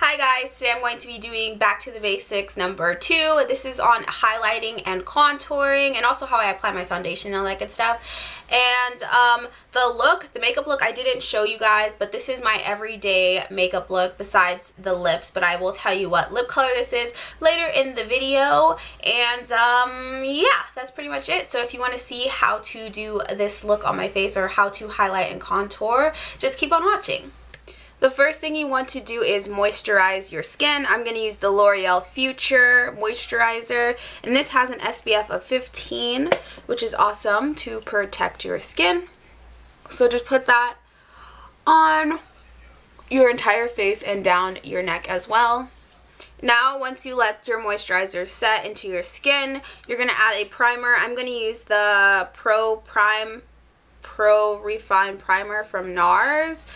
Hi guys, today I'm going to be doing Back to the Basics number 2. This is on highlighting and contouring and also how I apply my foundation and all that good stuff. And the makeup look I didn't show you guys, but this is my everyday makeup look besides the lips, but I will tell you what lip color this is later in the video. And yeah, that's pretty much it. So if you want to see how to do this look on my face or how to highlight and contour, just keep on watching. The first thing you want to do is moisturize your skin. I'm going to use the L'Oreal Future Moisturizer, and this has an SPF of 15, which is awesome to protect your skin. So just put that on your entire face and down your neck as well. Now, once you let your moisturizer set into your skin, you're going to add a primer. I'm going to use the Pro Refine Primer from NARS.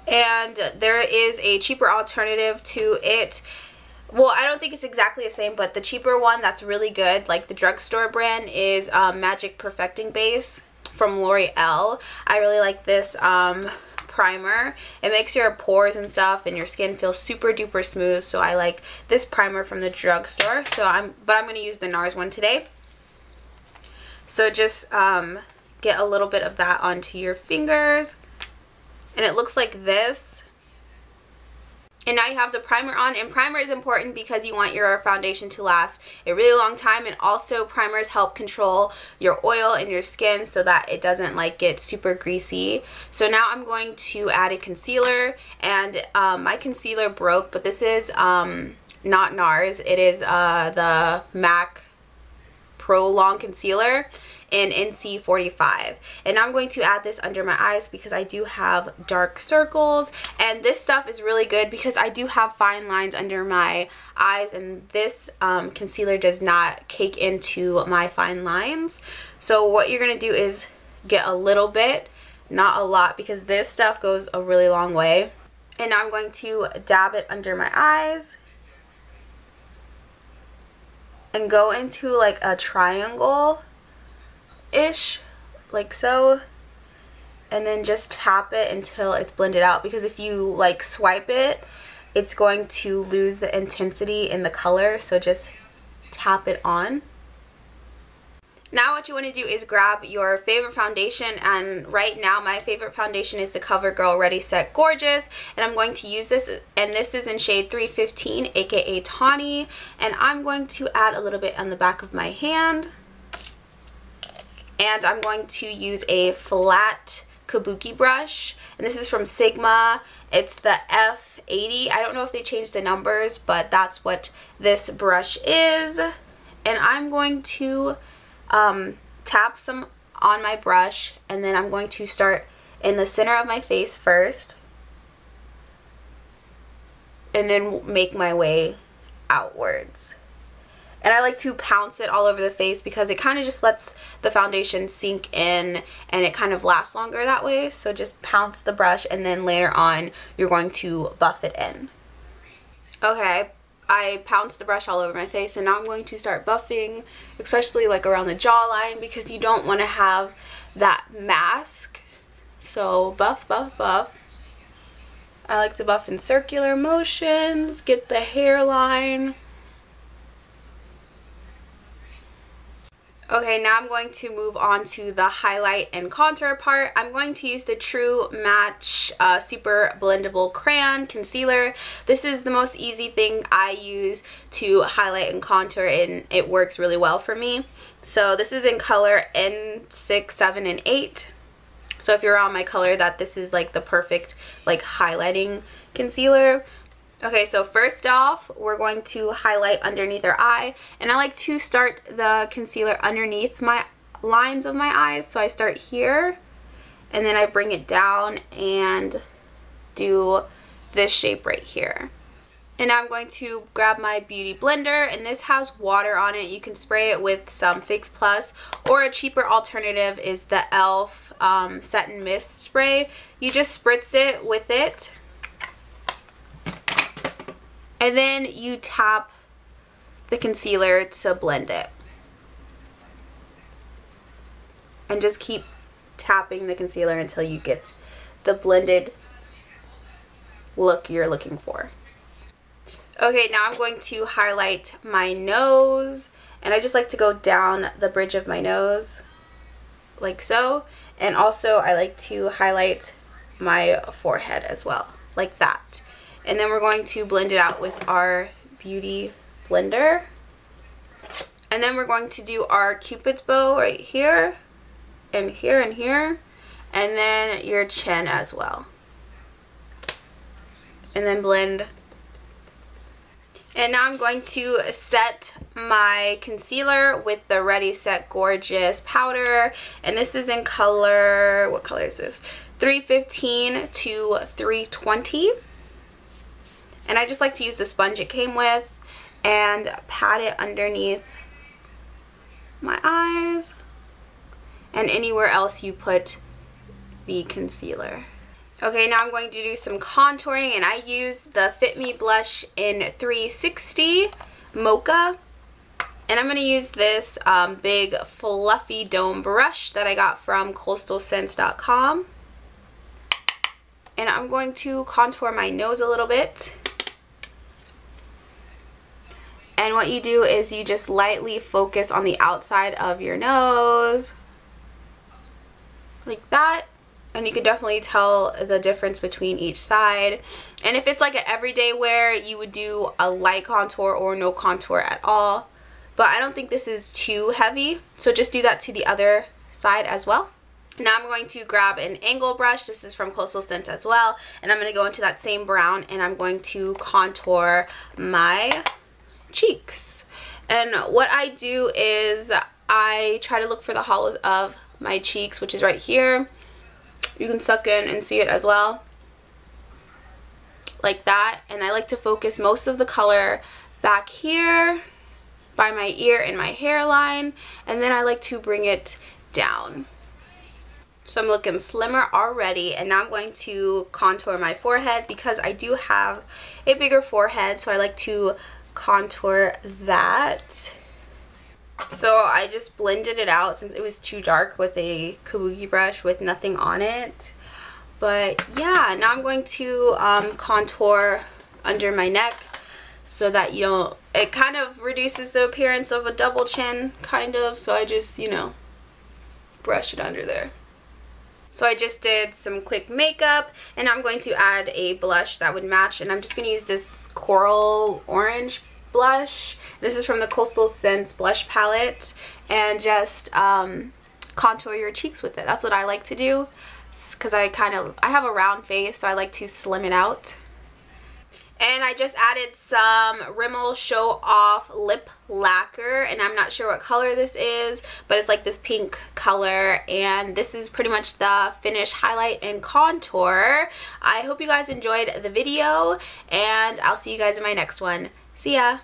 And there is a cheaper alternative to it. Well, I don't think it's exactly the same, but the cheaper one that's really good, like the drugstore brand, is Magic Perfecting Base from L'Oreal. I really like this primer. It makes your pores and stuff and your skin feel super duper smooth, so I like this primer from the drugstore. I'm going to use the NARS one today. So just get a little bit of that onto your fingers. And it looks like this. And now you have the primer on, and primer is important because you want your foundation to last a really long time, and also primers help control your oil in your skin so that it doesn't like get super greasy. So now I'm going to add a concealer, and my concealer broke, but this is not NARS. It is the MAC Pro Long Concealer in NC45, and I'm going to add this under my eyes because I do have dark circles, and this stuff is really good because I do have fine lines under my eyes, and this concealer does not cake into my fine lines. So what you're going to do is get a little bit, not a lot, because this stuff goes a really long way. And now I'm going to dab it under my eyes and go into like a triangle ish, like so, and then just tap it until it's blended out, because if you like swipe it, it's going to lose the intensity in the color. So just tap it on. Now what you want to do is grab your favorite foundation, and right now my favorite foundation is the CoverGirl Ready Set Gorgeous, and I'm going to use this, and this is in shade 315, aka Tawny, and I'm going to add a little bit on the back of my hand. And I'm going to use a flat kabuki brush, and this is from Sigma. It's the F80. I don't know if they changed the numbers, but that's what this brush is. And I'm going to tap some on my brush, and then I'm going to start in the center of my face first, and then make my way outwards. And I like to pounce it all over the face because it kind of just lets the foundation sink in, and it kind of lasts longer that way. So just pounce the brush, and then later on you're going to buff it in. Okay, I pounced the brush all over my face, and now I'm going to start buffing, especially like around the jawline, because you don't want to have that mask. So buff, buff, buff. I like to buff in circular motions, get the hairline. Okay, now I'm going to move on to the highlight and contour part. I'm going to use the True Match Super Blendable Crayon Concealer. This is the most easy thing I use to highlight and contour, and it works really well for me. So this is in color N6, 7, and 8. So if you're on my color, this is like the perfect like highlighting concealer. Okay, so first off, we're going to highlight underneath our eye, and I like to start the concealer underneath my lines of my eyes. So I start here, and then I bring it down and do this shape right here. And now I'm going to grab my beauty blender, and this has water on it. You can spray it with some Fix Plus, or a cheaper alternative is the e.l.f. Set and Mist spray. You just spritz it with it, and then you tap the concealer to blend it. And just keep tapping the concealer until you get the blended look you're looking for. Okay, now I'm going to highlight my nose, and I just like to go down the bridge of my nose like so, and also I like to highlight my forehead as well, like that. And then we're going to blend it out with our beauty blender. And then we're going to do our Cupid's bow right here, and here, and here, and then your chin as well. And then blend. And now I'm going to set my concealer with the Ready Set Gorgeous powder. And this is in color, what color is this? 315 to 320. And I just like to use the sponge it came with and pat it underneath my eyes and anywhere else you put the concealer. Okay, now I'm going to do some contouring, and I use the Fit Me blush in 360 Mocha. And I'm going to use this big fluffy dome brush that I got from coastalscents.com. And I'm going to contour my nose a little bit. And what you do is you just lightly focus on the outside of your nose, like that. And you can definitely tell the difference between each side. And if it's like an everyday wear, you would do a light contour or no contour at all. But I don't think this is too heavy, so just do that to the other side as well. Now I'm going to grab an angle brush. This is from Coastal Scents as well. And I'm going to go into that same brown, and I'm going to contour my cheeks. And what I do is I try to look for the hollows of my cheeks, which is right here. You can suck in and see it as well, like that. And I like to focus most of the color back here by my ear and my hairline, and then I like to bring it down. So I'm looking slimmer already, and now I'm going to contour my forehead because I do have a bigger forehead, so I like to contour that. So I just blended it out since it was too dark with a kabuki brush with nothing on it. But yeah, now I'm going to contour under my neck so that, you know, it kind of reduces the appearance of a double chin, kind of. So I just, you know, brush it under there. So I just did some quick makeup, and I'm going to add a blush that would match, and I'm just going to use this coral orange blush. This is from the Coastal Scents blush palette, and just contour your cheeks with it. That's what I like to do because I have a round face, so I like to slim it out. And I just added some Rimmel Show Off lip lacquer, and I'm not sure what color this is, but it's like this pink color, and this is pretty much the finished highlight and contour. I hope you guys enjoyed the video, and I'll see you guys in my next one. See ya!